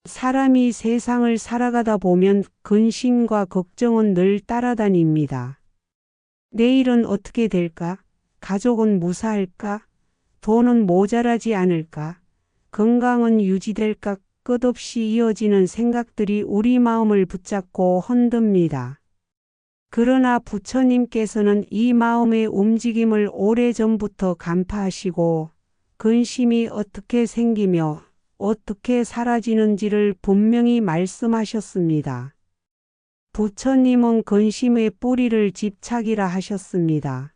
사람이 세상을 살아가다 보면 근심과 걱정은 늘 따라다닙니다. 내일은 어떻게 될까? 가족은 무사할까? 돈은 모자라지 않을까? 건강은 유지될까? 끝없이 이어지는 생각들이 우리 마음을 붙잡고 흔듭니다. 그러나 부처님께서는 이 마음의 움직임을 오래전부터 간파하시고 근심이 어떻게 생기며 어떻게 사라지는지를 분명히 말씀하셨습니다. 부처님은 근심의 뿌리를 집착이라 하셨습니다.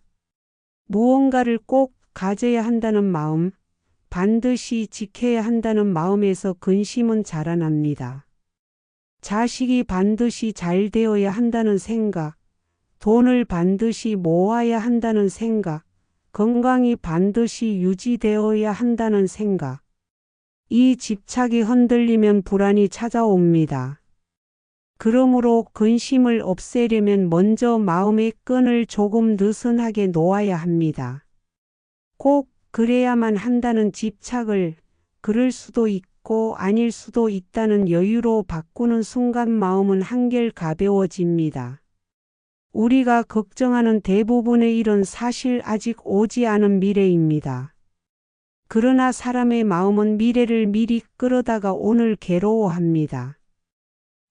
무언가를 꼭 가져야 한다는 마음, 반드시 지켜야 한다는 마음에서 근심은 자라납니다. 자식이 반드시 잘 되어야 한다는 생각, 돈을 반드시 모아야 한다는 생각, 건강이 반드시 유지되어야 한다는 생각. 이 집착이 흔들리면 불안이 찾아옵니다. 그러므로 근심을 없애려면 먼저 마음의 끈을 조금 느슨하게 놓아야 합니다. 꼭 그래야만 한다는 집착을 그럴 수도 있고 아닐 수도 있다는 여유로 바꾸는 순간 마음은 한결 가벼워집니다. 우리가 걱정하는 대부분의 일은 사실 아직 오지 않은 미래입니다. 그러나 사람의 마음은 미래를 미리 끌어다가 오늘 괴로워합니다.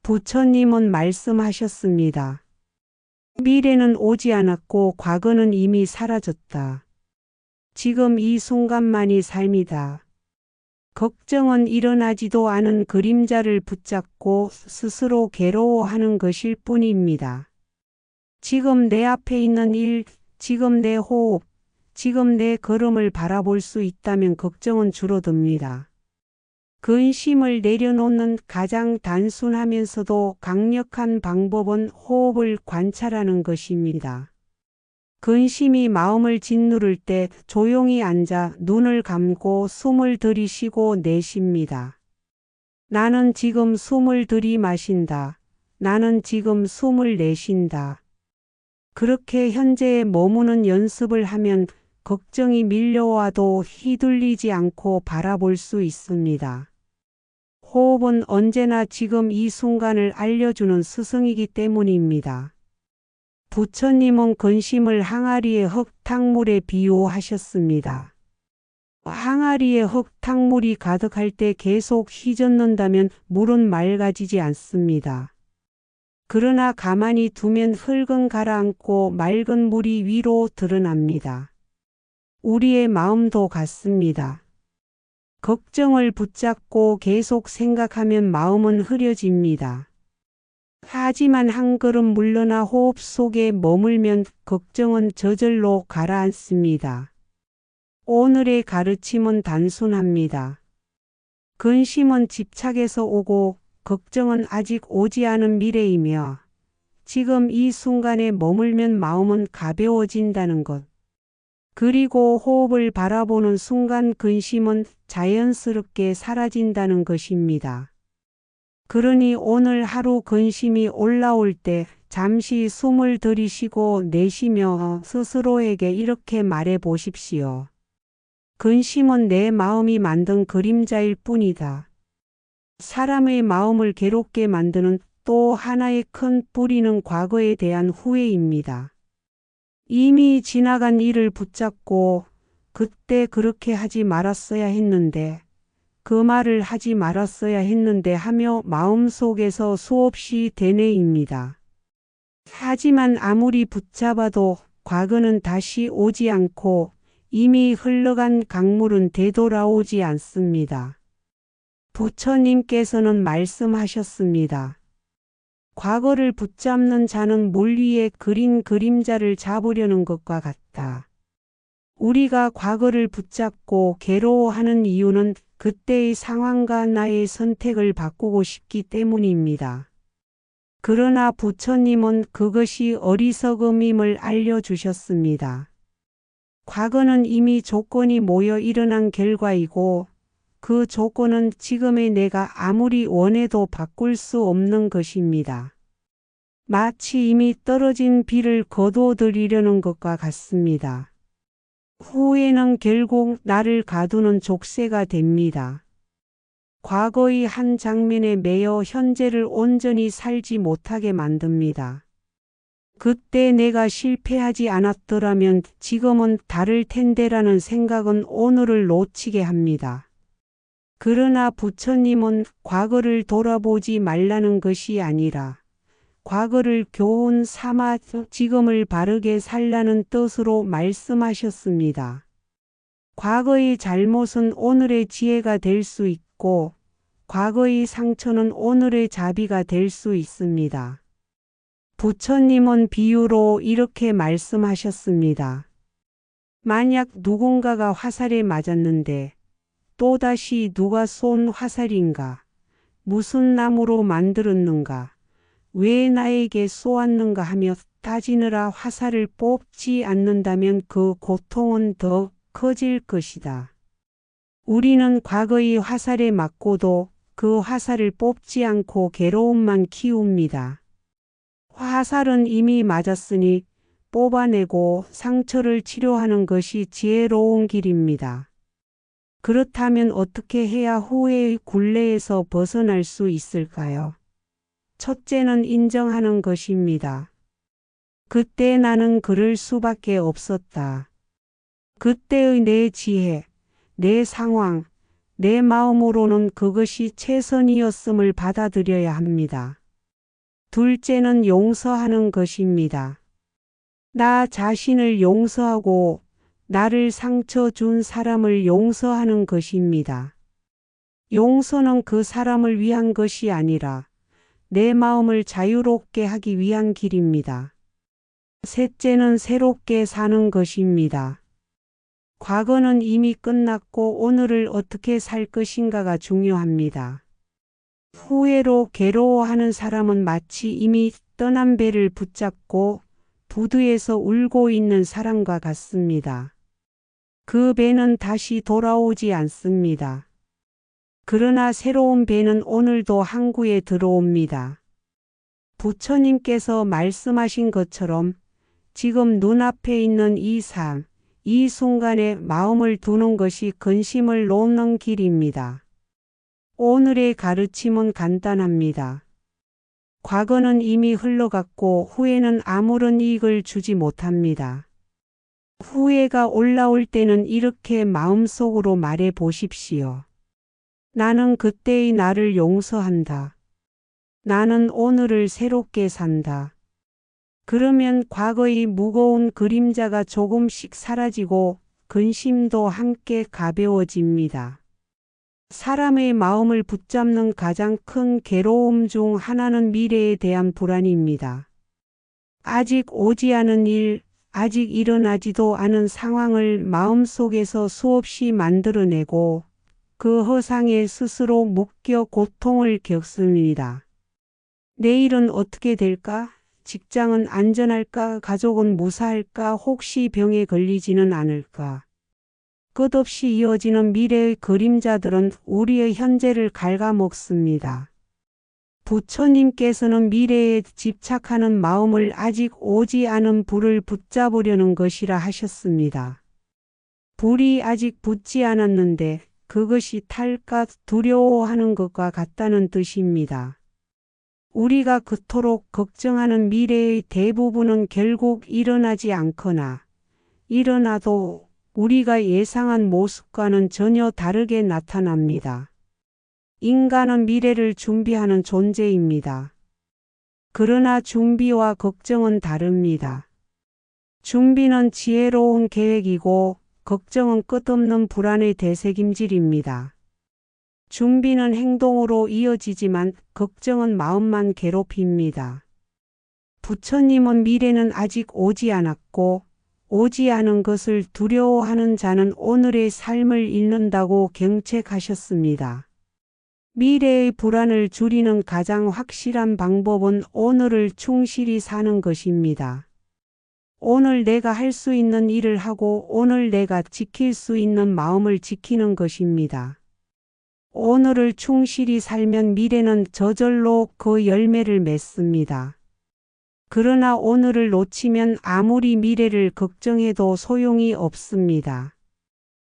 부처님은 말씀하셨습니다. 미래는 오지 않았고 과거는 이미 사라졌다. 지금 이 순간만이 삶이다. 걱정은 일어나지도 않은 그림자를 붙잡고 스스로 괴로워하는 것일 뿐입니다. 지금 내 앞에 있는 일, 지금 내 호흡, 지금 내 걸음을 바라볼 수 있다면 걱정은 줄어듭니다. 근심을 내려놓는 가장 단순하면서도 강력한 방법은 호흡을 관찰하는 것입니다. 근심이 마음을 짓누를 때 조용히 앉아 눈을 감고 숨을 들이쉬고 내쉽니다. 나는 지금 숨을 들이마신다. 나는 지금 숨을 내쉰다. 그렇게 현재에 머무는 연습을 하면 걱정이 밀려와도 휘둘리지 않고 바라볼 수 있습니다. 호흡은 언제나 지금 이 순간을 알려주는 스승이기 때문입니다. 부처님은 근심을 항아리의 흙탕물에 비유하셨습니다. 항아리에 흙탕물이 가득할 때 계속 휘젓는다면 물은 맑아지지 않습니다. 그러나 가만히 두면 흙은 가라앉고 맑은 물이 위로 드러납니다. 우리의 마음도 같습니다. 걱정을 붙잡고 계속 생각하면 마음은 흐려집니다. 하지만 한 걸음 물러나 호흡 속에 머물면 걱정은 저절로 가라앉습니다. 오늘의 가르침은 단순합니다. 근심은 집착에서 오고 걱정은 아직 오지 않은 미래이며 지금 이 순간에 머물면 마음은 가벼워진다는 것. 그리고 호흡을 바라보는 순간 근심은 자연스럽게 사라진다는 것입니다. 그러니 오늘 하루 근심이 올라올 때 잠시 숨을 들이쉬고 내쉬며 스스로에게 이렇게 말해 보십시오. 근심은 내 마음이 만든 그림자일 뿐이다. 사람의 마음을 괴롭게 만드는 또 하나의 큰 뿌리는 과거에 대한 후회입니다. 이미 지나간 일을 붙잡고 그때 그렇게 하지 말았어야 했는데 그 말을 하지 말았어야 했는데 하며 마음속에서 수없이 되뇌입니다. 하지만 아무리 붙잡아도 과거는 다시 오지 않고 이미 흘러간 강물은 되돌아오지 않습니다. 부처님께서는 말씀하셨습니다. 과거를 붙잡는 자는 물 위에 그린 그림자를 잡으려는 것과 같다. 우리가 과거를 붙잡고 괴로워하는 이유는 그때의 상황과 나의 선택을 바꾸고 싶기 때문입니다. 그러나 부처님은 그것이 어리석음임을 알려주셨습니다. 과거는 이미 조건이 모여 일어난 결과이고 그 조건은 지금의 내가 아무리 원해도 바꿀 수 없는 것입니다. 마치 이미 떨어진 비를 거두어들이려는 것과 같습니다. 후회는 결국 나를 가두는 족쇄가 됩니다. 과거의 한 장면에 매여 현재를 온전히 살지 못하게 만듭니다. 그때 내가 실패하지 않았더라면 지금은 다를 텐데라는 생각은 오늘을 놓치게 합니다. 그러나 부처님은 과거를 돌아보지 말라는 것이 아니라 과거를 교훈 삼아 지금을 바르게 살라는 뜻으로 말씀하셨습니다. 과거의 잘못은 오늘의 지혜가 될 수 있고 과거의 상처는 오늘의 자비가 될 수 있습니다. 부처님은 비유로 이렇게 말씀하셨습니다. 만약 누군가가 화살에 맞았는데 또다시 누가 쏜 화살인가? 무슨 나무로 만들었는가? 왜 나에게 쏘았는가 하며 따지느라 화살을 뽑지 않는다면 그 고통은 더 커질 것이다. 우리는 과거의 화살에 맞고도 그 화살을 뽑지 않고 괴로움만 키웁니다. 화살은 이미 맞았으니 뽑아내고 상처를 치료하는 것이 지혜로운 길입니다. 그렇다면 어떻게 해야 후회의 굴레에서 벗어날 수 있을까요? 첫째는 인정하는 것입니다. 그때 나는 그럴 수밖에 없었다. 그때의 내 지혜, 내 상황, 내 마음으로는 그것이 최선이었음을 받아들여야 합니다. 둘째는 용서하는 것입니다. 나 자신을 용서하고 나를 상처 준 사람을 용서하는 것입니다. 용서는 그 사람을 위한 것이 아니라 내 마음을 자유롭게 하기 위한 길입니다. 셋째는 새롭게 사는 것입니다. 과거는 이미 끝났고 오늘을 어떻게 살 것인가가 중요합니다. 후회로 괴로워하는 사람은 마치 이미 떠난 배를 붙잡고 부두에서 울고 있는 사람과 같습니다. 그 배는 다시 돌아오지 않습니다. 그러나 새로운 배는 오늘도 항구에 들어옵니다. 부처님께서 말씀하신 것처럼 지금 눈앞에 있는 이 삶, 이 순간에 마음을 두는 것이 근심을 놓는 길입니다. 오늘의 가르침은 간단합니다. 과거는 이미 흘러갔고 후회는 아무런 이익을 주지 못합니다. 후회가 올라올 때는 이렇게 마음속으로 말해 보십시오. 나는 그때의 나를 용서한다. 나는 오늘을 새롭게 산다. 그러면 과거의 무거운 그림자가 조금씩 사라지고 근심도 함께 가벼워집니다. 사람의 마음을 붙잡는 가장 큰 괴로움 중 하나는 미래에 대한 불안입니다. 아직 오지 않은 일, 아직 일어나지도 않은 상황을 마음속에서 수없이 만들어내고 그 허상에 스스로 묶여 고통을 겪습니다. 내일은 어떻게 될까? 직장은 안전할까? 가족은 무사할까? 혹시 병에 걸리지는 않을까? 끝없이 이어지는 미래의 그림자들은 우리의 현재를 갉아먹습니다. 부처님께서는 미래에 집착하는 마음을 아직 오지 않은 불을 붙잡으려는 것이라 하셨습니다. 불이 아직 붙지 않았는데 그것이 탈까 두려워하는 것과 같다는 뜻입니다. 우리가 그토록 걱정하는 미래의 대부분은 결국 일어나지 않거나 일어나도 우리가 예상한 모습과는 전혀 다르게 나타납니다. 인간은 미래를 준비하는 존재입니다. 그러나 준비와 걱정은 다릅니다. 준비는 지혜로운 계획이고 걱정은 끝없는 불안의 되새김질입니다. 준비는 행동으로 이어지지만 걱정은 마음만 괴롭힙니다. 부처님은 미래는 아직 오지 않았고 오지 않은 것을 두려워하는 자는 오늘의 삶을 잃는다고 경책하셨습니다. 미래의 불안을 줄이는 가장 확실한 방법은 오늘을 충실히 사는 것입니다. 오늘 내가 할 수 있는 일을 하고 오늘 내가 지킬 수 있는 마음을 지키는 것입니다. 오늘을 충실히 살면 미래는 저절로 그 열매를 맺습니다. 그러나 오늘을 놓치면 아무리 미래를 걱정해도 소용이 없습니다.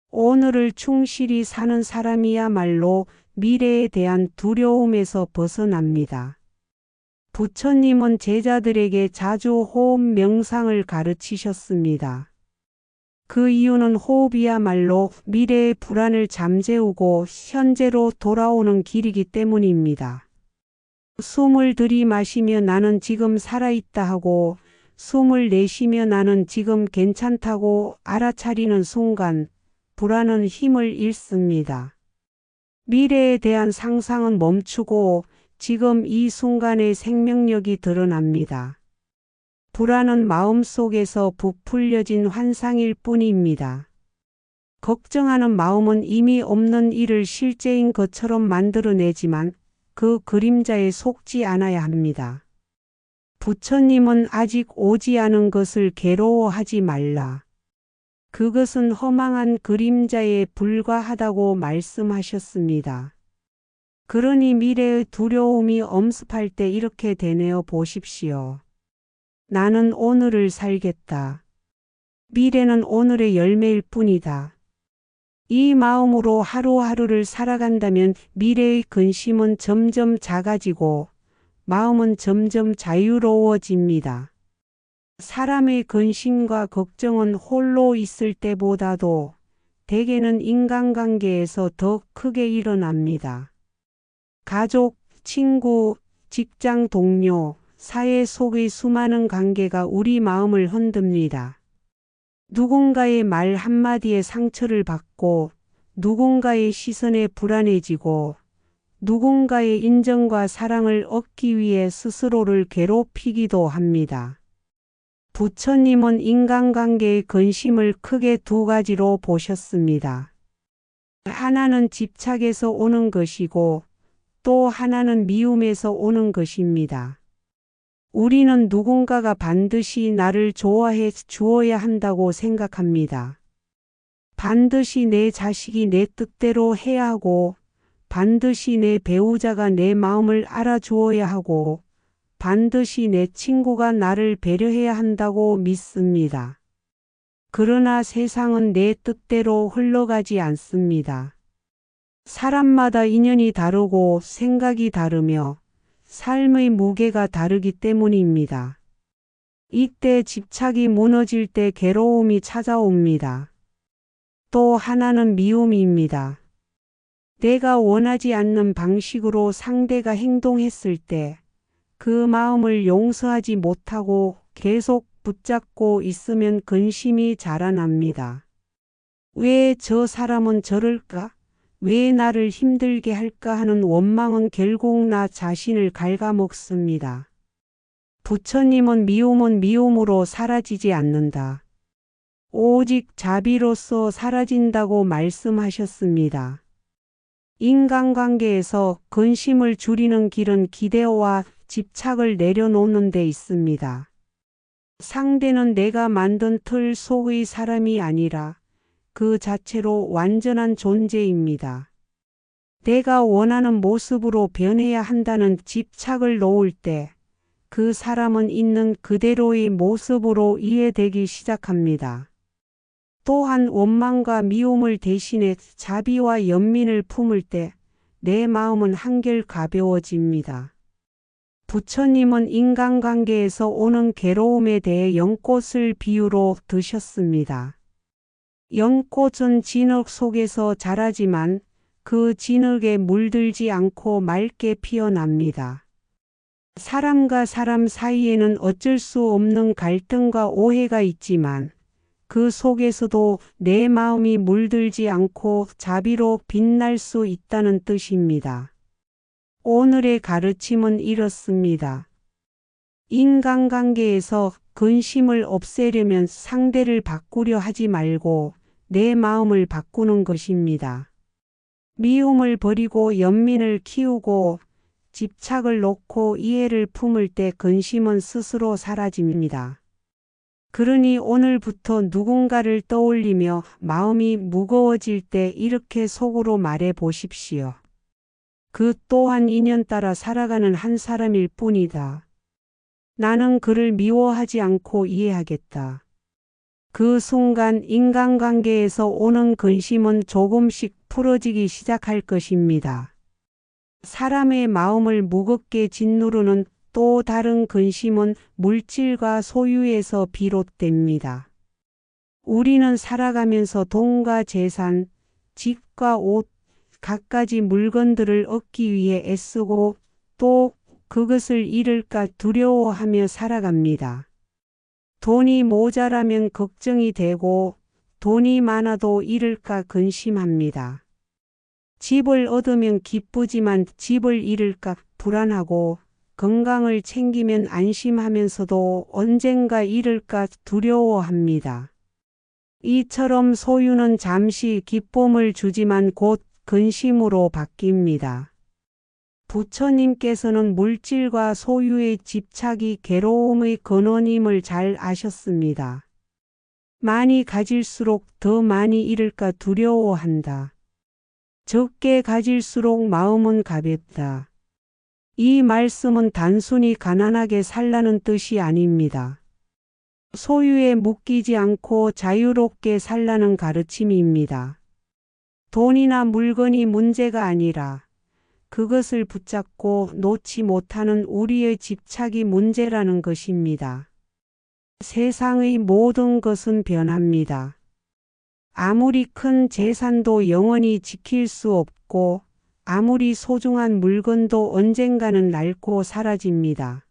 오늘을 충실히 사는 사람이야말로 미래에 대한 두려움에서 벗어납니다. 부처님은 제자들에게 자주 호흡 명상을 가르치셨습니다. 그 이유는 호흡이야말로 미래의 불안을 잠재우고 현재로 돌아오는 길이기 때문입니다. 숨을 들이마시며 나는 지금 살아있다 하고 숨을 내쉬며 나는 지금 괜찮다고 알아차리는 순간 불안은 힘을 잃습니다. 미래에 대한 상상은 멈추고 지금 이 순간의 생명력이 드러납니다. 불안은 마음속에서 부풀려진 환상일 뿐입니다. 걱정하는 마음은 이미 없는 일을 실제인 것처럼 만들어내지만 그 그림자에 속지 않아야 합니다. 부처님은 아직 오지 않은 것을 괴로워하지 말라. 그것은 허망한 그림자에 불과하다고 말씀하셨습니다. 그러니 미래의 두려움이 엄습할 때 이렇게 되뇌어 보십시오. 나는 오늘을 살겠다. 미래는 오늘의 열매일 뿐이다. 이 마음으로 하루하루를 살아간다면 미래의 근심은 점점 작아지고 마음은 점점 자유로워집니다. 사람의 근심과 걱정은 홀로 있을 때보다도 대개는 인간관계에서 더 크게 일어납니다. 가족, 친구, 직장 동료, 사회 속의 수많은 관계가 우리 마음을 흔듭니다. 누군가의 말 한마디에 상처를 받고 누군가의 시선에 불안해지고 누군가의 인정과 사랑을 얻기 위해 스스로를 괴롭히기도 합니다. 부처님은 인간관계의 근심을 크게 두 가지로 보셨습니다. 하나는 집착에서 오는 것이고 또 하나는 미움에서 오는 것입니다. 우리는 누군가가 반드시 나를 좋아해 주어야 한다고 생각합니다. 반드시 내 자식이 내 뜻대로 해야 하고 반드시 내 배우자가 내 마음을 알아주어야 하고 반드시 내 친구가 나를 배려해야 한다고 믿습니다. 그러나 세상은 내 뜻대로 흘러가지 않습니다. 사람마다 인연이 다르고 생각이 다르며 삶의 무게가 다르기 때문입니다. 이때 집착이 무너질 때 괴로움이 찾아옵니다. 또 하나는 미움입니다. 내가 원하지 않는 방식으로 상대가 행동했을 때 그 마음을 용서하지 못하고 계속 붙잡고 있으면 근심이 자라납니다. 왜 저 사람은 저럴까? 왜 나를 힘들게 할까 하는 원망은 결국 나 자신을 갉아먹습니다. 부처님은 미움은 미움으로 사라지지 않는다. 오직 자비로서 사라진다고 말씀하셨습니다. 인간관계에서 근심을 줄이는 길은 기대와 집착을 내려놓는 데 있습니다. 상대는 내가 만든 틀 속의 사람이 아니라 그 자체로 완전한 존재입니다. 내가 원하는 모습으로 변해야 한다는 집착을 놓을 때 그 사람은 있는 그대로의 모습으로 이해되기 시작합니다. 또한 원망과 미움을 대신해 자비와 연민을 품을 때 내 마음은 한결 가벼워집니다. 부처님은 인간관계에서 오는 괴로움에 대해 연꽃을 비유로 드셨습니다. 연꽃은 진흙 속에서 자라지만 그 진흙에 물들지 않고 맑게 피어납니다. 사람과 사람 사이에는 어쩔 수 없는 갈등과 오해가 있지만 그 속에서도 내 마음이 물들지 않고 자비로 빛날 수 있다는 뜻입니다. 오늘의 가르침은 이렇습니다. 인간관계에서 근심을 없애려면 상대를 바꾸려 하지 말고 내 마음을 바꾸는 것입니다. 미움을 버리고 연민을 키우고 집착을 놓고 이해를 품을 때 근심은 스스로 사라집니다. 그러니 오늘부터 누군가를 떠올리며 마음이 무거워질 때 이렇게 속으로 말해 보십시오. 그 또한 인연 따라 살아가는 한 사람일 뿐이다. 나는 그를 미워하지 않고 이해하겠다. 그 순간 인간관계에서 오는 근심은 조금씩 풀어지기 시작할 것입니다. 사람의 마음을 무겁게 짓누르는 또 다른 근심은 물질과 소유에서 비롯됩니다. 우리는 살아가면서 돈과 재산, 집과 옷, 갖가지 물건들을 얻기 위해 애쓰고 또 그것을 잃을까 두려워하며 살아갑니다. 돈이 모자라면 걱정이 되고 돈이 많아도 잃을까 근심합니다. 집을 얻으면 기쁘지만 집을 잃을까 불안하고 건강을 챙기면 안심하면서도 언젠가 잃을까 두려워합니다. 이처럼 소유는 잠시 기쁨을 주지만 곧 근심으로 바뀝니다. 부처님께서는 물질과 소유의 집착이 괴로움의 근원임을 잘 아셨습니다. 많이 가질수록 더 많이 잃을까 두려워한다. 적게 가질수록 마음은 가볍다. 이 말씀은 단순히 가난하게 살라는 뜻이 아닙니다. 소유에 묶이지 않고 자유롭게 살라는 가르침입니다. 돈이나 물건이 문제가 아니라 그것을 붙잡고 놓지 못하는 우리의 집착이 문제라는 것입니다. 세상의 모든 것은 변합니다. 아무리 큰 재산도 영원히 지킬 수 없고 아무리 소중한 물건도 언젠가는 낡고 사라집니다.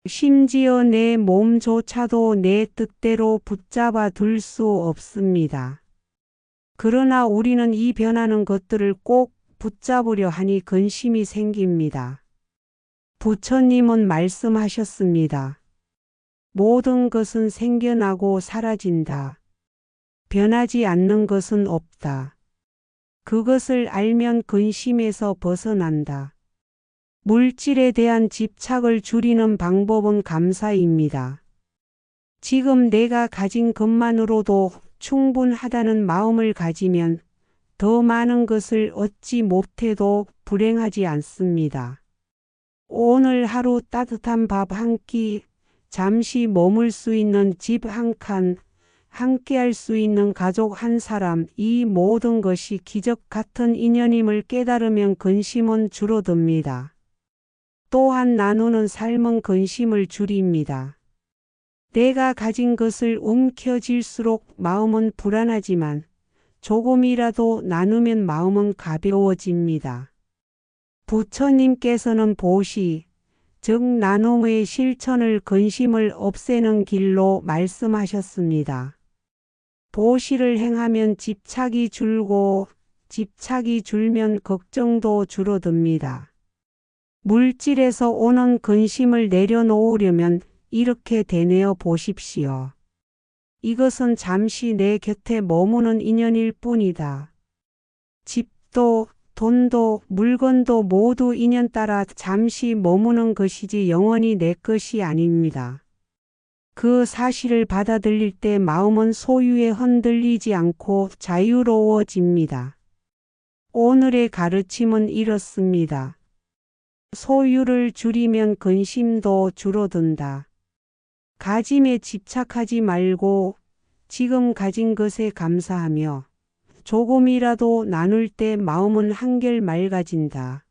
심지어 내 몸조차도 내 뜻대로 붙잡아 둘 수 없습니다. 그러나 우리는 이 변하는 것들을 꼭 붙잡으려 하니 근심이 생깁니다. 부처님은 말씀하셨습니다. 모든 것은 생겨나고 사라진다. 변하지 않는 것은 없다. 그것을 알면 근심에서 벗어난다. 물질에 대한 집착을 줄이는 방법은 감사입니다. 지금 내가 가진 것만으로도 충분하다는 마음을 가지면 더 많은 것을 얻지 못해도 불행하지 않습니다. 오늘 하루 따뜻한 밥 한 끼, 잠시 머물 수 있는 집 한 칸, 함께할 수 있는 가족 한 사람, 이 모든 것이 기적 같은 인연임을 깨달으면 근심은 줄어듭니다. 또한 나누는 삶은 근심을 줄입니다. 내가 가진 것을 움켜쥘수록 마음은 불안하지만 조금이라도 나누면 마음은 가벼워집니다. 부처님께서는 보시, 즉 나눔의 실천을 근심을 없애는 길로 말씀하셨습니다. 보시를 행하면 집착이 줄고 집착이 줄면 걱정도 줄어듭니다. 물질에서 오는 근심을 내려놓으려면 이렇게 되뇌어 보십시오. 이것은 잠시 내 곁에 머무는 인연일 뿐이다. 집도 돈도 물건도 모두 인연 따라 잠시 머무는 것이지 영원히 내 것이 아닙니다. 그 사실을 받아들일 때 마음은 소유에 흔들리지 않고 자유로워집니다. 오늘의 가르침은 이렇습니다. 소유를 줄이면 근심도 줄어든다. 가짐에 집착하지 말고 지금 가진 것에 감사하며 조금이라도 나눌 때 마음은 한결 맑아진다.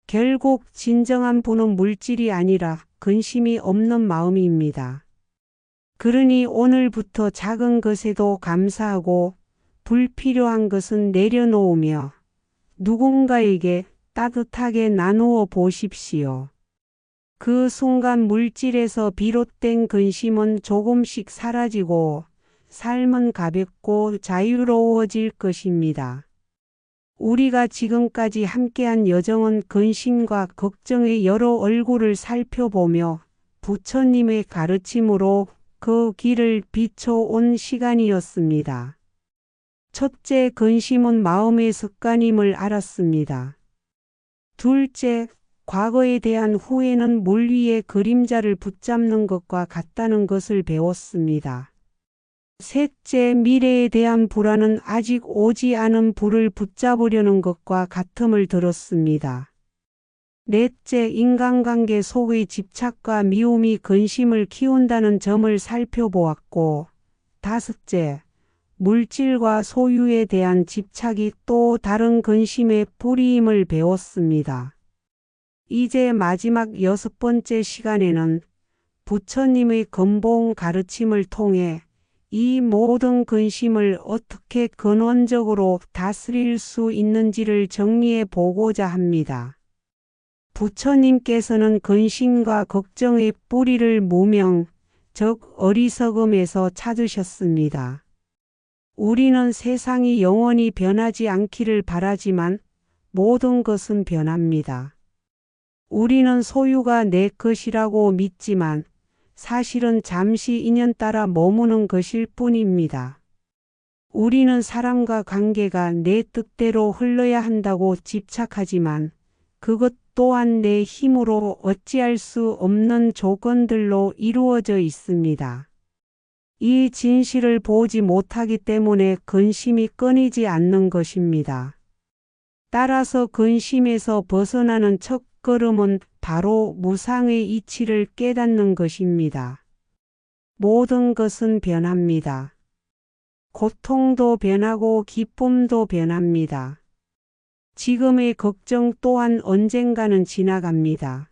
결국 진정한 부는 물질이 아니라 근심이 없는 마음입니다. 그러니 오늘부터 작은 것에도 감사하고 불필요한 것은 내려놓으며 누군가에게 따뜻하게 나누어 보십시오. 그 순간 물질에서 비롯된 근심은 조금씩 사라지고 삶은 가볍고 자유로워질 것입니다. 우리가 지금까지 함께한 여정은 근심과 걱정의 여러 얼굴을 살펴보며 부처님의 가르침으로 그 길을 비춰온 시간이었습니다. 첫째, 근심은 마음의 습관임을 알았습니다. 둘째, 과거에 대한 후회는 물 위에 그림자를 붙잡는 것과 같다는 것을 배웠습니다. 셋째, 미래에 대한 불안은 아직 오지 않은 불을 붙잡으려는 것과 같음을 들었습니다. 넷째, 인간관계 속의 집착과 미움이 근심을 키운다는 점을 살펴보았고, 다섯째, 물질과 소유에 대한 집착이 또 다른 근심의 뿌리임을 배웠습니다. 이제 마지막 6번째 시간에는 부처님의 근본 가르침을 통해 이 모든 근심을 어떻게 근원적으로 다스릴 수 있는지를 정리해 보고자 합니다. 부처님께서는 근심과 걱정의 뿌리를 무명, 즉 어리석음에서 찾으셨습니다. 우리는 세상이 영원히 변하지 않기를 바라지만 모든 것은 변합니다. 우리는 소유가 내 것이라고 믿지만 사실은 잠시 인연 따라 머무는 것일 뿐입니다. 우리는 사람과 관계가 내 뜻대로 흘러야 한다고 집착하지만 그것 또한 내 힘으로 어찌할 수 없는 조건들로 이루어져 있습니다. 이 진실을 보지 못하기 때문에 근심이 끊이지 않는 것입니다. 따라서 근심에서 벗어나는 첫 걸음은 바로 무상의 이치를 깨닫는 것입니다. 모든 것은 변합니다. 고통도 변하고 기쁨도 변합니다. 지금의 걱정 또한 언젠가는 지나갑니다.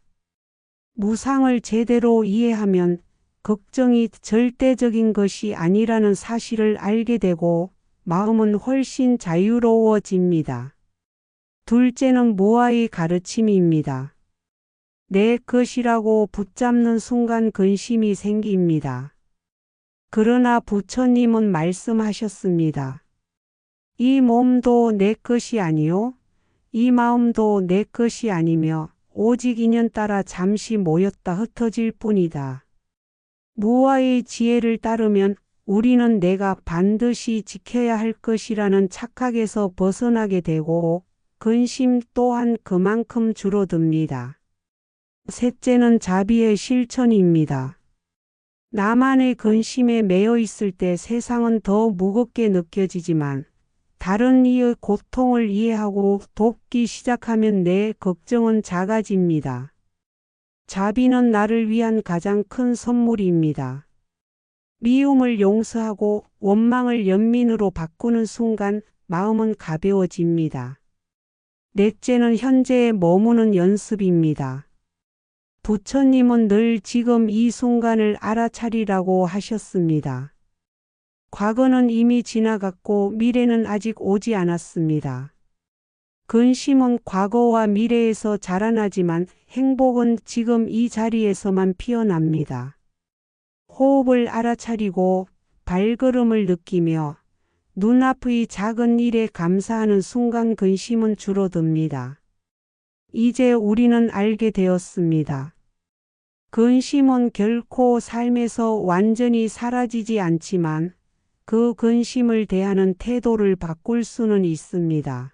무상을 제대로 이해하면 걱정이 절대적인 것이 아니라는 사실을 알게 되고 마음은 훨씬 자유로워집니다. 둘째는 무아의 가르침입니다. 내 것이라고 붙잡는 순간 근심이 생깁니다. 그러나 부처님은 말씀하셨습니다. 이 몸도 내 것이 아니요, 이 마음도 내 것이 아니며 오직 인연 따라 잠시 모였다 흩어질 뿐이다. 무아의 지혜를 따르면 우리는 내가 반드시 지켜야 할 것이라는 착각에서 벗어나게 되고 근심 또한 그만큼 줄어듭니다. 셋째는 자비의 실천입니다. 나만의 근심에 매여 있을 때 세상은 더 무겁게 느껴지지만 다른 이의 고통을 이해하고 돕기 시작하면 내 걱정은 작아집니다. 자비는 나를 위한 가장 큰 선물입니다. 미움을 용서하고 원망을 연민으로 바꾸는 순간 마음은 가벼워집니다. 넷째는 현재에 머무는 연습입니다. 부처님은 늘 지금 이 순간을 알아차리라고 하셨습니다. 과거는 이미 지나갔고 미래는 아직 오지 않았습니다. 근심은 과거와 미래에서 자라나지만 행복은 지금 이 자리에서만 피어납니다. 호흡을 알아차리고 발걸음을 느끼며 눈앞의 작은 일에 감사하는 순간 근심은 줄어듭니다. 이제 우리는 알게 되었습니다. 근심은 결코 삶에서 완전히 사라지지 않지만 그 근심을 대하는 태도를 바꿀 수는 있습니다.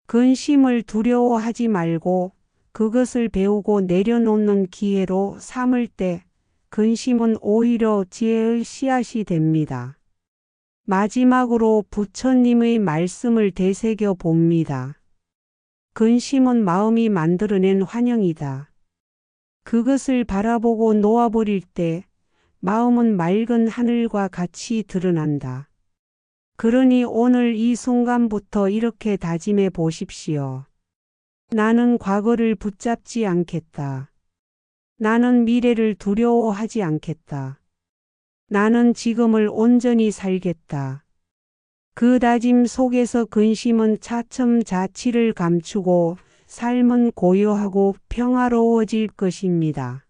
근심을 두려워하지 말고 그것을 배우고 내려놓는 기회로 삼을 때 근심은 오히려 지혜의 씨앗이 됩니다. 마지막으로 부처님의 말씀을 되새겨 봅니다. 근심은 마음이 만들어낸 환영이다. 그것을 바라보고 놓아버릴 때 마음은 맑은 하늘과 같이 드러난다. 그러니 오늘 이 순간부터 이렇게 다짐해 보십시오. 나는 과거를 붙잡지 않겠다. 나는 미래를 두려워하지 않겠다. 나는 지금을 온전히 살겠다. 그 다짐 속에서 근심은 차츰 자취를 감추고 삶은 고요하고 평화로워질 것입니다.